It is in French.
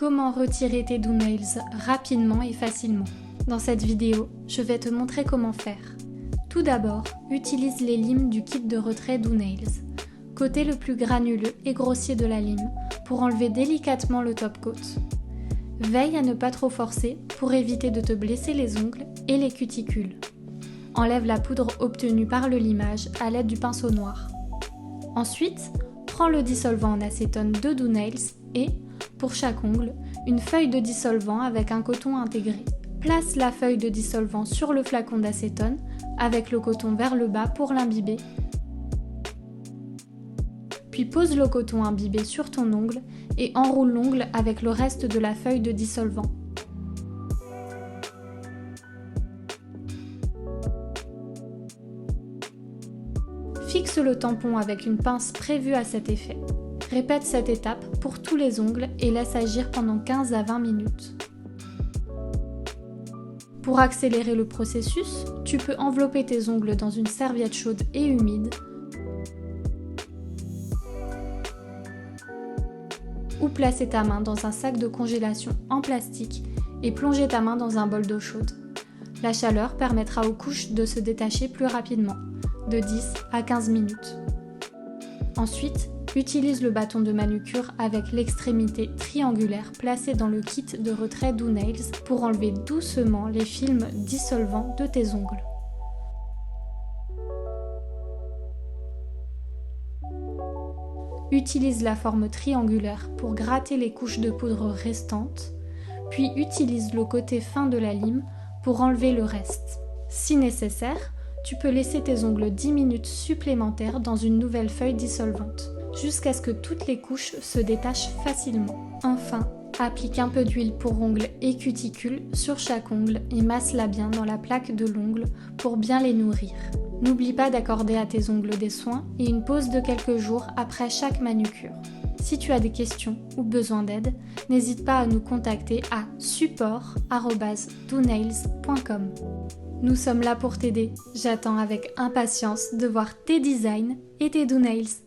Comment retirer tes DoNails rapidement et facilement? Dans cette vidéo, je vais te montrer comment faire. Tout d'abord, utilise les limes du kit de retrait DoNails. Côté le plus granuleux et grossier de la lime pour enlever délicatement le top coat. Veille à ne pas trop forcer pour éviter de te blesser les ongles et les cuticules. Enlève la poudre obtenue par le limage à l'aide du pinceau noir. Ensuite, prends le dissolvant en acétone de DoNails et, pour chaque ongle, une feuille de dissolvant avec un coton intégré. Place la feuille de dissolvant sur le flacon d'acétone avec le coton vers le bas pour l'imbiber. Puis pose le coton imbibé sur ton ongle et enroule l'ongle avec le reste de la feuille de dissolvant. Fixe le tampon avec une pince prévue à cet effet. Répète cette étape pour tous les ongles et laisse agir pendant 15 à 20 minutes. Pour accélérer le processus, tu peux envelopper tes ongles dans une serviette chaude et humide ou placer ta main dans un sac de congélation en plastique et plonger ta main dans un bol d'eau chaude. La chaleur permettra aux couches de se détacher plus rapidement, de 10 à 15 minutes. Ensuite, utilise le bâton de manucure avec l'extrémité triangulaire placée dans le kit de retrait DoNails pour enlever doucement les films dissolvants de tes ongles. Utilise la forme triangulaire pour gratter les couches de poudre restantes, puis utilise le côté fin de la lime pour enlever le reste. Si nécessaire, tu peux laisser tes ongles 10 minutes supplémentaires dans une nouvelle feuille dissolvante, jusqu'à ce que toutes les couches se détachent facilement. Enfin, applique un peu d'huile pour ongles et cuticules sur chaque ongle et masse-la bien dans la plaque de l'ongle pour bien les nourrir. N'oublie pas d'accorder à tes ongles des soins et une pause de quelques jours après chaque manucure. Si tu as des questions ou besoin d'aide, n'hésite pas à nous contacter à support@donails.com. Nous sommes là pour t'aider. J'attends avec impatience de voir tes designs et tes DoNails.